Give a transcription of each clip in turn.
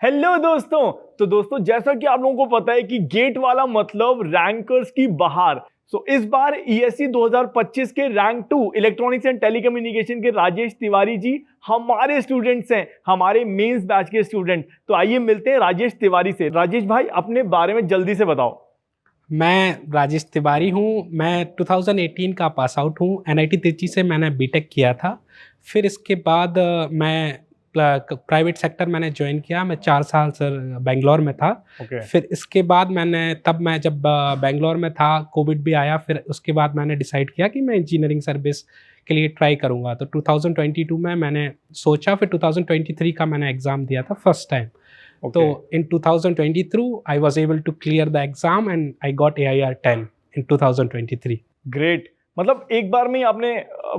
Hello दोस्तों। तो दोस्तों, जैसा कि आप लोगों को पता है कि गेट वाला मतलब रैंकर्स की बहार। इस बार ईएससी 2025 के रैंक 2 इलेक्ट्रॉनिक्स एंड टेलीकम्युनिकेशन के राजेश तिवारी जी हमारे स्टूडेंट्स हैं, हमारे मेंस बैच के स्टूडेंट। तो आइए मिलते हैं राजेश तिवारी से। राजेश भाई, अपने बारे में जल्दी से बताओ। मैं राजेश तिवारी हूँ। मैं 2018 का पास आउट हूँ। एनआईटी त्रिची से मैंने बीटेक किया था। फिर इसके बाद मैं प्राइवेट सेक्टर मैंने ज्वाइन किया। मैं 4 साल सर बेंगलोर में था। फिर इसके बाद मैं जब बेंगलोर में था, कोविड भी आया। फिर उसके बाद मैंने डिसाइड किया कि मैं इंजीनियरिंग सर्विस के लिए ट्राई करूँगा। तो 2022 में मैंने सोचा, फिर 2023 का मैंने एग्ज़ाम दिया था first time. So in 2022, I was able to clear the exam and I got AIR 10 in 2023. Great, मतलब एक बार में ही आपने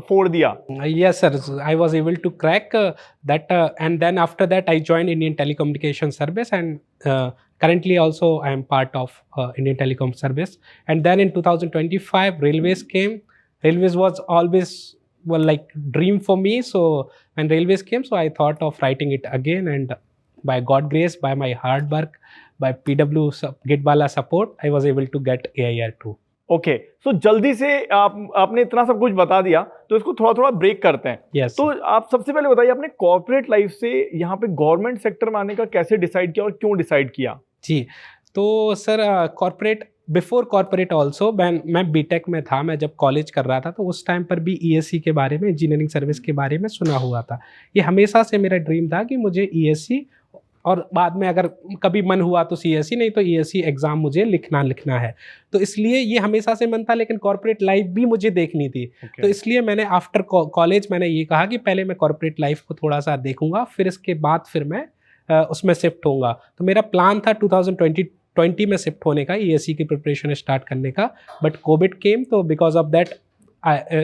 फोड़ दिया। Yes, sir. I was able to crack that, and then after that, I joined Indian Telecommunication Service, and currently also I am part of Indian Telecom Service. And then in 2025, Railways came. Railways was always like dream for me. So when Railways came, so I thought of writing it again, and by God grace, by my hard work, by PW Gitbala support, I was able to get AIR 2. Okay, सो जल्दी से आपने इतना सब कुछ बता दिया, तो इसको थोड़ा थोड़ा ब्रेक करते हैं। Yes. तो आप सबसे पहले बताइए, आपने कॉर्पोरेट लाइफ से यहाँ पे गवर्नमेंट सेक्टर में आने का कैसे डिसाइड किया और क्यों डिसाइड किया? जी, तो sir corporate, before corporate also मैं बीटेक में था। मैं जब कॉलेज कर रहा था तो उस टाइम पर भी ईएससी के बारे में, इंजीनियरिंग सर्विस के बारे में सुना हुआ था। ये हमेशा से मेरा ड्रीम था कि मुझे ईएससी, और बाद में अगर कभी मन हुआ तो सीएससी, नहीं तो ईएससी एग्ज़ाम मुझे लिखना है। तो इसलिए ये हमेशा से मन था, लेकिन कॉर्पोरेट लाइफ भी मुझे देखनी थी। तो इसलिए मैंने आफ्टर कॉलेज मैंने ये कहा कि पहले मैं कॉर्पोरेट लाइफ को थोड़ा सा देखूंगा, फिर इसके बाद फिर मैं उसमें शिफ्ट होऊंगा। तो मेरा प्लान था 2020 में शिफ्ट होने का, ईएससी की प्रिपरेशन स्टार्ट करने का। बट कोविड केम, तो because of that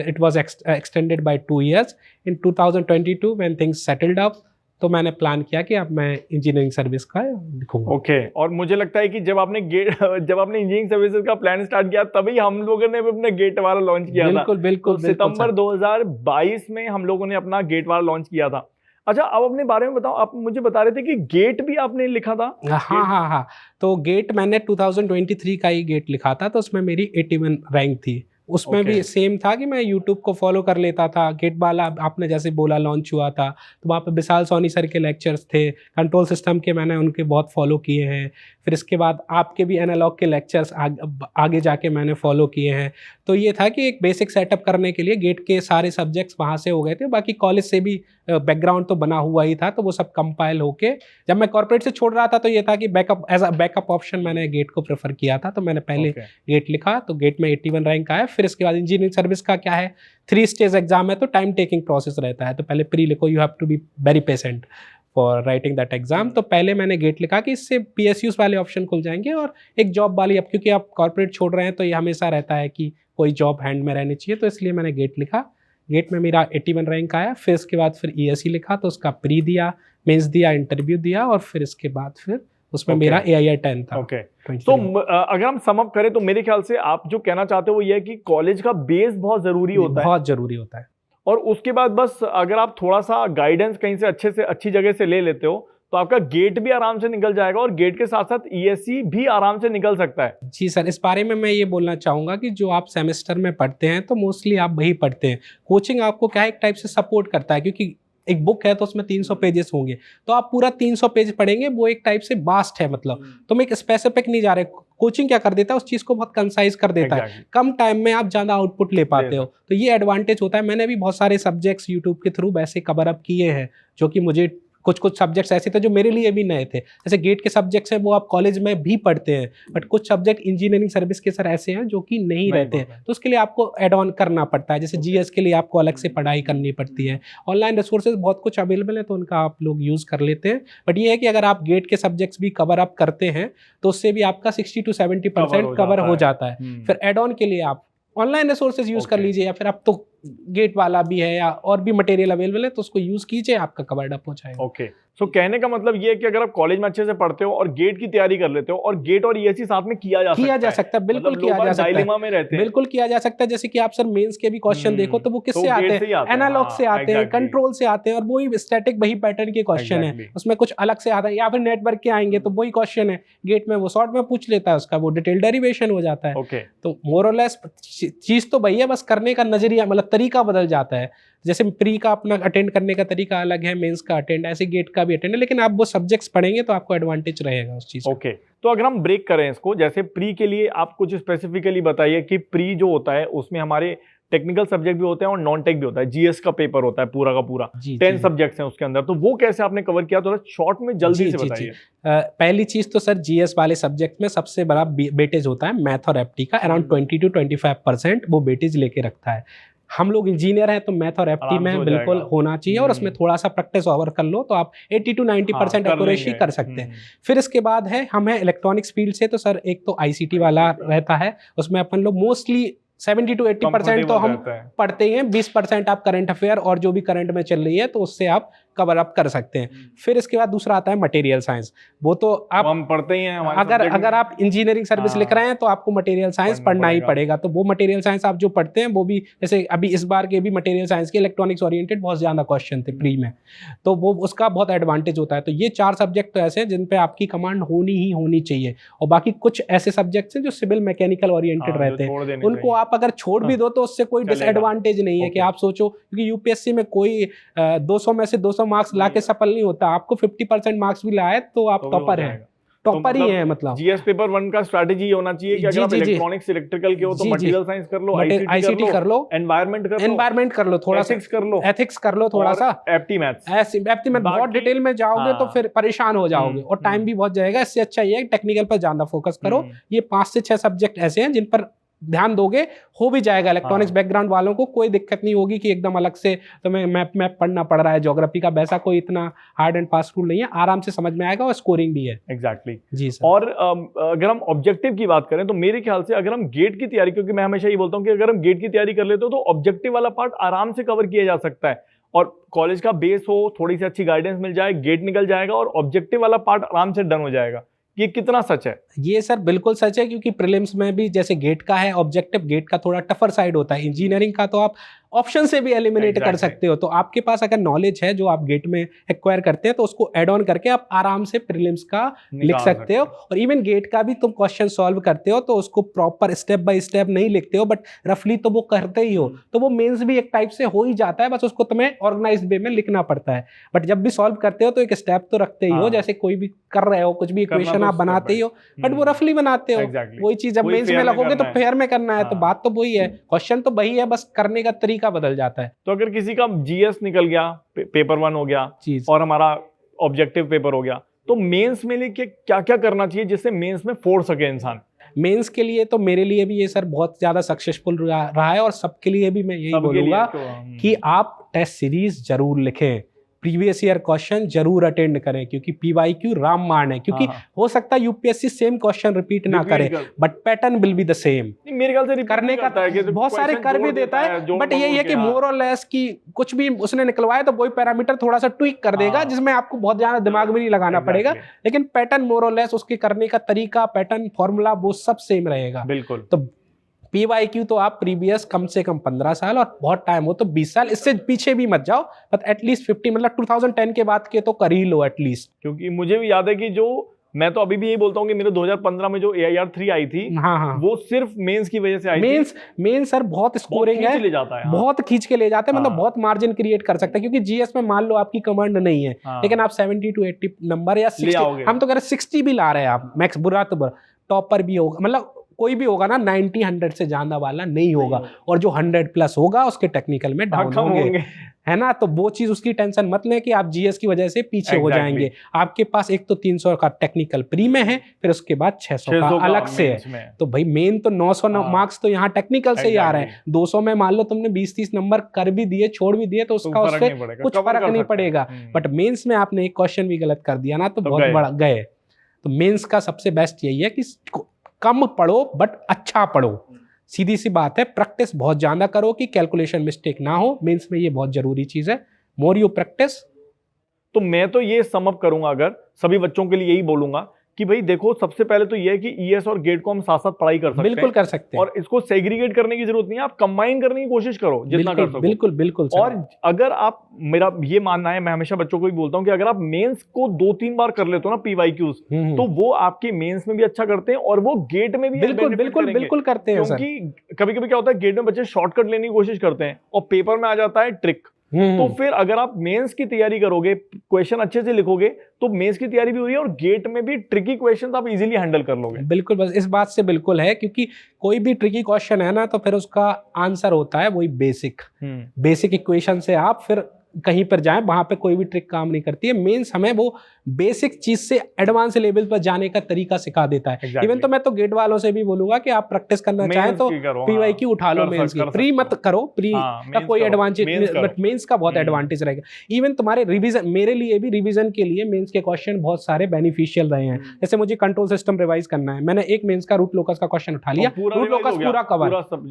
it was extended by 2 years। In 2022 when things settled up, तो मैंने प्लान किया कि अब मैं इंजीनियरिंग सर्विस का लिखूंगा। ओके, और मुझे लगता है कि जब आपने इंजीनियरिंग सर्विसेज का प्लान स्टार्ट किया, तभी हम लोगों ने भी अपना गेट वाला लॉन्च किया था। बिल्कुल। तो सितंबर 2022 में हम लोगों ने अपना गेट वाला लॉन्च किया था। अच्छा, अब अपने बारे में बताओ। आप मुझे बता रहे थे कि गेट भी आपने लिखा था। हाँ। तो गेट मैंने 2023 का ही गेट लिखा था। तो उसमें मेरी 81 रैंक थी। उसमें भी सेम था कि मैं यूट्यूब को फॉलो कर लेता था। गेट वाला आपने जैसे बोला लॉन्च हुआ था, तो वहाँ पे विशाल सोनी सर के लेक्चर्स थे, कंट्रोल सिस्टम के मैंने उनके बहुत फॉलो किए हैं। फिर इसके बाद आपके भी एनालॉग के लेक्चर्स आगे जाके मैंने फॉलो किए हैं। तो ये था कि एक बेसिक सेटअप करने के लिए गेट के सारे सब्जेक्ट्स वहाँ से हो गए थे। बाकी कॉलेज से भी बैकग्राउंड तो बना हुआ ही था, तो वो सब कंपाइल होके जब मैं कॉर्पोरेट से छोड़ रहा था, तो ये था कि एज अ बैकअप ऑप्शन मैंने गेट को प्रेफर किया था। तो मैंने पहले गेट लिखा, तो गेट में 81 रैंक आया। फिर इसके बाद इंजीनियरिंग सर्विस का क्या है, 3 स्टेज एग्जाम है, तो टाइम टेकिंग प्रोसेस रहता है। तो पहले प्री लिखो, you have to be very patient for writing that exam. तो पहले मैंने गेट लिखा कि इससे पीएसयूज वाले ऑप्शन खुल जाएंगे और एक जॉब वाली, अब क्योंकि आप कॉर्पोरेट छोड़ रहे हैं तो ये हमेशा रहता है कि कोई जॉब हैंड में रहनी चाहिए। तो इसलिए मैंने गेट लिखा। गेट में मेरा 81 रैंक आया। फिर इसके बाद फिर ईएससी लिखा, तो उसका प्री दिया, मेंस दिया, इंटरव्यू दिया, और फिर इसके बाद फिर उसमें मेरा AIR 10 था। तो अगर हम सम अप करें तो मेरे ख्याल से आप जो कहना चाहते हो वो ये है कि कॉलेज का बेस बहुत जरूरी होता है। बहुत जरूरी होता है। और उसके बाद बस अगर आप थोड़ा सा गाइडेंस कहीं से अच्छी जगह से ले लेते हो, तो आपका गेट भी आराम से निकल जाएगा, और गेट के साथ साथ ईएससी भी आराम से निकल सकता है। जी सर, इस बारे में मैं ये बोलना चाहूँगा कि जो आप सेमेस्टर में पढ़ते हैं, तो मोस्टली आप वही पढ़ते हैं। कोचिंग आपको क्या है, एक टाइप से सपोर्ट करता है, क्योंकि एक बुक है तो उसमें 300 पेजेस होंगे, तो आप पूरा 300 पेज पढ़ेंगे, वो एक टाइप से वास्ट है। मतलब तो मैं एक स्पेसिफिक नहीं जा रहे। कोचिंग क्या कर देता है, उस चीज़ को बहुत कंसाइज कर देता है। कम टाइम में आप ज़्यादा आउटपुट ले पाते हो, तो ये एडवांटेज होता है। मैंने भी बहुत सारे सब्जेक्ट्स यूट्यूब के थ्रू वैसे कवर अप किए हैं, जो कि मुझे कुछ सब्जेक्ट्स ऐसे थे जो मेरे लिए भी नए थे। जैसे गेट के सब्जेक्ट्स हैं, वो आप कॉलेज में भी पढ़ते हैं, बट कुछ सब्जेक्ट इंजीनियरिंग सर्विस के सर ऐसे हैं जो कि नहीं रहते हैं, तो उसके लिए आपको एड ऑन करना पड़ता है। जैसे जीएस के लिए आपको अलग से पढ़ाई करनी पड़ती है। ऑनलाइन रिसोर्सेज बहुत कुछ अवेलेबल है, तो उनका आप लोग यूज़ कर लेते हैं। बट ये है कि अगर आप गेट के सब्जेक्ट्स भी कवर अप करते हैं, तो उससे भी आपका 60 to 70% कवर हो जाता है। फिर एड ऑन के लिए आप ऑनलाइन रिसोर्सेज यूज़ कर लीजिए, या फिर अब तो गेट वाला भी है या और भी मटेरियल अवेलेबल है, तो उसको यूज़ कीजिए, आपका कवर्ड अप हो जाएगा। सो कहने का मतलब ये है कि अगर आप कॉलेज में अच्छे से पढ़ते हो और गेट की तैयारी कर लेते हो, और गेट और ईएससी साथ में किया जा सकता है, बिल्कुल किया जा सकता है, डायलेमा में रहते हैं, बिल्कुल किया जा सकता है। जैसे कि आप सर मेंस के भी क्वेश्चन देखो तो वो किससे आते हैं, एनालॉग से आते हैं, कंट्रोल से आते हैं, और वही स्टैटिक वही पैटर्न के क्वेश्चन है, उसमें कुछ अलग से आता है, या फिर नेटवर्क के आएंगे तो वही क्वेश्चन है, गेट में वो शॉर्ट में पूछ लेता है, उसका वो डिटेल डेरिवेशन हो जाता है। तो मोर और लेस चीज तो वही है, बस करने का नजरिया मतलब तरीका बदल जाता है। जैसे प्री का अपना अटेंड करने का तरीका अलग है, मेंस का अटेंड, ऐसे गेट का भी अटेंड है, लेकिन आप वो सब्जेक्ट्स पढ़ेंगे तो आपको एडवांटेज रहेगा उस चीज। ओके, तो अगर हम ब्रेक करें इसको, जैसे प्री के लिए आप कुछ स्पेसिफिकली बताइए कि प्री जो होता है उसमें हमारे टेक्निकल सब्जेक्ट भी होते हैं और नॉन टेक भी होता है, जीएस का पेपर होता है पूरा का पूरा, 10 सब्जेक्ट्स हैं उसके अंदर, तो वो कैसे आपने कवर किया, थोड़ा शॉर्ट में जल्दी से बताइए। पहली चीज तो सर जीएस वाले सब्जेक्ट में सबसे बड़ा वेटेज होता है मैथ और एप्टी का, अराउंड 20 to 25% वो वेटेज लेके रखता है। हम लोग इंजीनियर हैं तो मैथ और एप्टी में बिल्कुल होना चाहिए, और उसमें थोड़ा सा प्रैक्टिस ओवर कर लो तो आप 80 to 90% एक्यूरेसी कर सकते हैं। फिर इसके बाद है हम है इलेक्ट्रॉनिक्स फील्ड से, तो सर एक तो आईसीटी वाला रहता है, उसमें अपन लोग मोस्टली 70 to 80% तो हम पढ़ते ही हैं, 20% आप करंट अफेयर और जो भी करंट में चल रही है तो उससे आप कवर अप कर सकते हैं। फिर इसके बाद दूसरा आता है मटेरियल साइंस, वो तो आप हम पढ़ते ही हैं, अगर आप इंजीनियरिंग सर्विस लिख रहे हैं तो आपको मटेरियल साइंस पढ़ना ही पड़ेगा। तो वो मटेरियल साइंस आप जो पढ़ते हैं वो भी, जैसे अभी इस बार के भी मटेरियल साइंस के इलेक्ट्रॉनिक्स ओरिएंटेड बहुत ज्यादा क्वेश्चन थे प्री में, तो वो उसका बहुत एडवांटेज होता है। तो ये 4 सब्जेक्ट तो ऐसे हैं जिन पे आपकी कमांड होनी चाहिए, और बाकी कुछ ऐसे सब्जेक्ट्स हैं जो सिविल मैकेनिकल ओरिएंटेड रहते हैं, उनको आप अगर छोड़ भी दो तो उससे कोई डिसएडवांटेज नहीं है कि आप सोचो, क्योंकि यूपीएससी में कोई 200 में से 200 मार्क्स लाके सफल नहीं होता, आपको 50% मार्क्स भी लाए तो आप टॉपर हैं, टॉपर ही है। मतलब जीएस पेपर 1 का स्ट्रेटजी ये होना चाहिए कि अगर आप इलेक्ट्रॉनिक्स इलेक्ट्रिकल के हो तो मटेरियल साइंस कर लो, आईसीटी कर लो, एनवायरनमेंट कर लो, थोड़ा सा एथिक्स कर लो, थोड़ा सा एप्टी मैथ्स बहुत डिटेल में जाओगे तो फिर परेशान हो जाओगे और टाइम भी बहुत जाएगा। इससे अच्छा ये है टेक्निकल पर ज्यादा फोकस करो। ये 5 से 6 सब्जेक्ट ऐसे हैं जिन पर ध्यान दोगे हो भी जाएगा। इलेक्ट्रॉनिक्स बैकग्राउंड वालों को कोई दिक्कत नहीं होगी कि एकदम अलग से तुम्हें मैप पढ़ना पड़ रहा है ज्योग्राफी का, वैसा कोई इतना हार्ड एंड फास्ट रूल नहीं है, आराम से समझ में आएगा और स्कोरिंग भी है। एग्जैक्टली जी सर। और अगर हम ऑब्जेक्टिव की बात करें तो मेरे ख्याल से अगर हम गेट की तैयारी, क्योंकि मैं हमेशा ये बोलता हूँ कि अगर हम गेट की तैयारी कर लेते हो तो ऑब्जेक्टिव वाला पार्ट आराम से कवर किया जा सकता है, और कॉलेज का बेस हो, थोड़ी सी अच्छी गाइडेंस मिल जाए, गेट निकल जाएगा और ऑब्जेक्टिव वाला पार्ट आराम से डन हो जाएगा। ये कितना सच है? ये सर बिल्कुल सच है, क्योंकि प्रीलिम्स में भी जैसे गेट का है, ऑब्जेक्टिव गेट का थोड़ा टफर साइड होता है, इंजीनियरिंग का तो आप ऑप्शन से भी एलिमिनेट कर सकते हो। तो आपके पास अगर नॉलेज है जो आप गेट में एक्वायर करते हैं तो उसको ऐड ऑन करके आप आराम से प्रीलिम्स का लिख सकते हो, और इवन गेट का भी तुम क्वेश्चन सॉल्व करते हो तो उसको प्रॉपर स्टेप बाय स्टेप नहीं लिखते हो, बट रफली तो वो करते ही हो, तो वो मेंस भी एक टाइप से हो ही जाता है, बस उसको तुम्हें ऑर्गेनाइज्ड वे में लिखना पड़ता है। बट जब भी सॉल्व करते हो तो एक स्टेप तो रखते ही हो, जैसे कोई भी कर रहे हो, कुछ भी इक्वेशन आप बनाते ही हो, बट वो रफली बनाते हो। वही चीज जब मेंस में लगोगे तो फेयर में करना है, तो बात तो वही है, क्वेश्चन तो वही है, बस करने का तरीका बदल जाता है। तो अगर किसी का जीएस निकल गया, पेपर 1 हो गया और हमारा ऑब्जेक्टिव पेपर हो गया, तो मेंस में लिए क्या क्या करना चाहिए जिससे मेंस में फोड़ सके इंसान? मेंस के लिए तो मेरे लिए भी ये सर बहुत ज्यादा सक्सेसफुल रहा है, और सबके लिए भी मैं यही बोलूंगा कि आप टेस्ट सीरीज जरूर लिखें, प्रीवियस ईयर क्वेश्चन जरूर अटेंड करें, क्योंकि पीवाईक्यू रामबाण है, क्योंकि हो सकता है यूपीएससी सेम क्वेश्चन रिपीट ना करे, but pattern will be the same. मेरे ख्याल से करने का बहुत सारे कर भी देता है, बट यही है कि मोर और लेस की कुछ भी उसने निकलवाया तो वही पैरामीटर थोड़ा सा ट्विक कर देगा, जिसमें आपको बहुत ज्यादा दिमाग भी नहीं लगाना पड़ेगा, लेकिन पैटर्न मोर और लेस, उसके करने का तरीका, पैटर्न, फॉर्मूला वो सब सेम रहेगा। बिल्कुल। तो पीवाईक्यू तो आप प्रीवियस कम से कम 15 साल और बहुत टाइम हो तो 20 साल, इससे पीछे भी मत जाओ, बट एटलीस्ट 50, मतलब 2010 के बाद के तो कर ही लो एटलीस्ट। क्योंकि मुझे भी याद है कि जो मैं तो अभी भी यही बोलता हूँ कि मेरे 2015 में जो AIR 3 आई थी, वो सिर्फ मेंस की वजह से आई थी। मेंस सर बहुत स्कोरिंग है, ले जाता है, बहुत खींच के ले जाता है, मतलब बहुत मार्जिन क्रिएट कर सकता है, क्योंकि जीएस में मान लो आपकी कमांड नहीं है, लेकिन आप 70 to 80 नंबर या 60, हम तो कह रहे 60 भी ला रहे हैं आप, मैक्स बुरा तो टॉपर भी होगा, मतलब कोई भी होगा ना 90-100 से ज्यादा वाला नहीं होगा, और जो 100+ होगा उसके टेक्निकल में डाउन होंगे, है ना। तो वो चीज उसकी टेंशन मत लें कि आप जीएस की वजह से पीछे हो जाएंगे। आपके पास एक तो 300 का टेक्निकल प्री में है, फिर उसके बाद 600 का अलग से है, तो भाई मेन तो 900 मार्क्स तो यहाँ टेक्निकल से ही आ रहे हैं। 200 में मान लो तुमने 20-30 नंबर कर भी दिए, छोड़ भी दिए, तो उसका उससे कुछ फर्क नहीं पड़ेगा, बट मेंस में आपने एक क्वेश्चन भी गलत कर दिया ना तो बहुत बड़ा गए। तो मेंस का सबसे बेस्ट यही है कि कम पढ़ो बट अच्छा पढ़ो, सीधी सी बात है, प्रैक्टिस बहुत ज्यादा करो कि कैलकुलेशन मिस्टेक ना हो, मेंस में ये बहुत जरूरी चीज है। मोर यू प्रैक्टिस तो मैं तो ये सम अप करूंगा, अगर सभी बच्चों के लिए यही बोलूंगा कि भाई देखो, सबसे पहले तो ये है कि ईएस और गेट को हम साथ साथ पढ़ाई कर सकते हैं, बिल्कुल कर सकते हैं, और इसको सेग्रीगेट करने की जरूरत नहीं है, आप कंबाइन करने की कोशिश करो जितना कर सको। बिल्कुल बिल्कुल सर। और अगर आप, मेरा ये मानना है, मैं हमेशा बच्चों को भी बोलता हूं कि अगर आप मेंस को 2-3 बार कर लेते हो ना पीवाईक्यूज, तो वो आपके मेंस में भी अच्छा करते हैं और वो गेट में भी बिल्कुल बिल्कुल बिल्कुल करते हैं सर। क्योंकि कभी कभी क्या होता है, गेट में बच्चे शॉर्टकट लेने की कोशिश करते हैं और पेपर में आ जाता है ट्रिक। तो फिर अगर आप मेंस की तैयारी करोगे, क्वेश्चन अच्छे से लिखोगे, तो मेंस की तैयारी भी हो रही है और गेट में भी ट्रिकी क्वेश्चंस आप इजीली हैंडल कर लोगे। बिल्कुल, बस इस बात से बिल्कुल है, क्योंकि कोई भी ट्रिकी क्वेश्चन है ना, तो फिर उसका आंसर होता है वही बेसिक इक्वेशन से आप फिर कहीं पर जाएं, वहां पे कोई भी ट्रिक काम नहीं करती है। मेंस हमें वो बेसिक चीज से एडवांस लेवल पर जाने का तरीका सिखा देता है। इवन तो मैं तो गेट वालों से भी बोलूंगा कि आप प्रैक्टिस करना चाहें तो पीवाईक्यू उठा लो मेंस की, प्री मत करो, प्री का कोई एडवांटेज, बट मेंस का बहुत एडवांटेज रहेगा। इवन तुम्हारे रिवीजन, मेरे लिए भी रिवीजन के लिए मेंस के क्वेश्चन बहुत सारे बेनिफिशियल रहे हैं। जैसे मुझे कंट्रोल सिस्टम रिवाइज करना है, मैंने एक मेंस का रूट लोकस का क्वेश्चन उठा लिया, रूट लोकस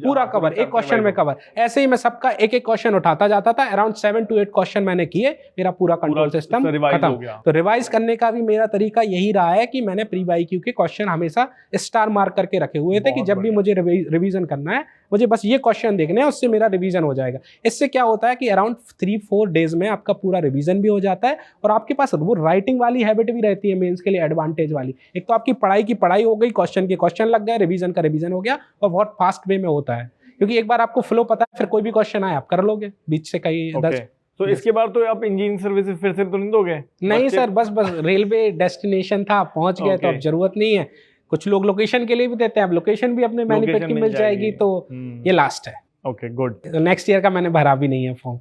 पूरा कवर एक क्वेश्चन में कवर। ऐसे ही मैं सबका एक एक क्वेश्चन उठाता जाता था, अराउंड 7 to 8 क्वेश्चन मैंने किए, मेरा पूरा कंट्रोल सिस्टम खत्म। तो रिवाइज करने का भी मेरा तरीका यही रहा है कि मैंने प्री वाईक्यू के क्वेश्चन हमेशा स्टार मार्क करके रखे हुए थे कि जब भी मुझे रिवीजन करना है, मुझे बस ये क्वेश्चन देखने हैं, उससे मेरा रिवीजन हो जाएगा। इससे क्या होता है कि अराउंड 3-4 डेज में आपका पूरा रिवीजन भी हो जाता है और आपके पास वो राइटिंग वाली हैबिट भी रहती है मेंस के लिए एडवांटेज वाली। एक तो आपकी पढ़ाई की पढ़ाई हो गई, क्वेश्चन के क्वेश्चन लग गए, रिवीजन का रिवीजन हो गया, और बहुत फास्ट वे में होता है, क्योंकि एक बार आपको फ्लो पता है, फिर कोई भी क्वेश्चन आए आप कर लोगे, बीच से कई 10। तो इसके बाद तो आप इंजीनियरिंग सर्विसेज फिर से तो नहीं दोगे? नहीं सर, बस रेलवे डेस्टिनेशन था, पहुंच गए, तो अब जरूरत नहीं है। कुछ लोग लोकेशन के लिए भी देते हैं, अब लोकेशन भी अपने मैनिफेस्ट की मिल जाएगी, तो ये लास्ट है। Okay, good. नेक्स्ट ईयर का मैंने भरा भी नहीं है फॉर्म।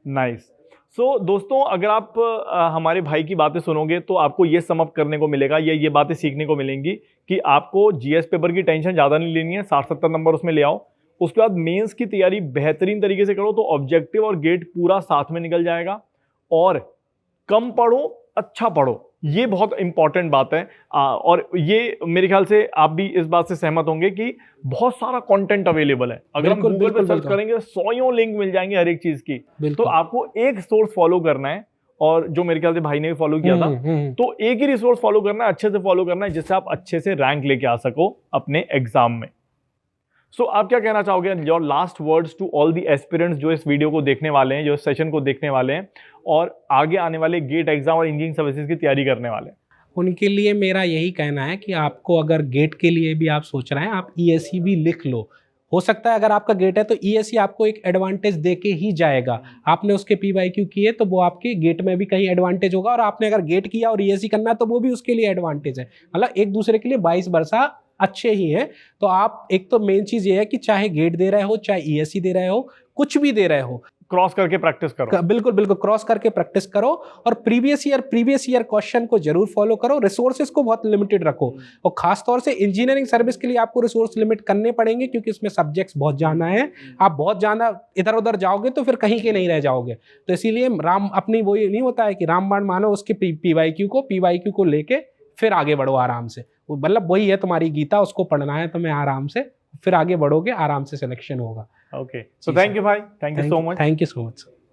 नाइस। सो दोस्तों, अगर आप हमारे भाई की बातें सुनोगे तो आपको ये सम अप करने को मिलेगा, ये बातें सीखने को मिलेंगी कि आपको जीएस पेपर की टेंशन ज़्यादा नहीं लेनी है, 60-70 नंबर उसमें ले आओ। उसके बाद मेंस की तैयारी बेहतरीन तरीके से करो, तो ऑब्जेक्टिव और गेट पूरा साथ में निकल जाएगा। और कम पढ़ो, अच्छा पढ़ो, ये बहुत इंपॉर्टेंट बात है। और ये मेरे ख्याल से आप भी इस बात से सहमत होंगे कि बहुत सारा कंटेंट अवेलेबल है। अगर हम गूगल पे सर्च करेंगे, 100 लिंक मिल जाएंगे हर एक चीज की। तो आपको एक सोर्स फॉलो करना है, और जो मेरे ख्याल से भाई ने भी फॉलो किया था, तो एक ही रिसोर्स फॉलो करना है, अच्छे से फॉलो करना है, जिससे आप अच्छे से रैंक लेके आ सको अपने एग्जाम में। सो आप क्या कहना चाहोगे, your last words to all the aspirants जो इस वीडियो को देखने वाले हैं, जो इस सेशन को देखने वाले हैं और आगे आने वाले गेट एग्जाम और इंजीनियरिंग सर्विसेज की तैयारी करने वाले हैं? उनके लिए मेरा यही कहना है कि आपको अगर गेट के लिए भी आप सोच रहे हैं, आप ईएससी भी लिख लो। हो सकता है अगर आपका गेट है तो ईएससी आपको एक एडवांटेज दे के ही जाएगा। आपने उसके पीवाईक्यू किए तो वो आपके गेट में भी कहीं एडवांटेज होगा, और आपने अगर गेट किया और ईएससी करना है तो वो भी उसके लिए एडवांटेज है। मतलब एक दूसरे के लिए 22 वर्षा अच्छे ही हैं। तो आप, एक तो मेन चीज ये है कि चाहे गेट दे रहे हो, चाहे ईएससी दे रहे हो, कुछ भी दे रहे हो, क्रॉस करके प्रैक्टिस करो। बिल्कुल क्रॉस करके प्रैक्टिस करो, और प्रीवियस ईयर क्वेश्चन को जरूर फॉलो करो। रिसोर्सेज को बहुत लिमिटेड रखो, और खास तौर से इंजीनियरिंग सर्विस के लिए आपको रिसोर्स लिमिट करने पड़ेंगे, क्योंकि इसमें सब्जेक्ट्स बहुत ज्यादा है। आप बहुत ज्यादा इधर उधर जाओगे तो फिर कहीं के नहीं रह जाओगे। तो इसीलिए अपनी वो नहीं होता है कि रामबाण मानो उसके पीवाईक्यू को लेके फिर आगे बढ़ो आराम से। मतलब वही है तुम्हारी गीता, उसको पढ़ना है तुम्हें आराम से, फिर आगे बढ़ोगे, आराम से सिलेक्शन होगा। ओके, सो थैंक यू भाई, thank you so much. Thank you so much.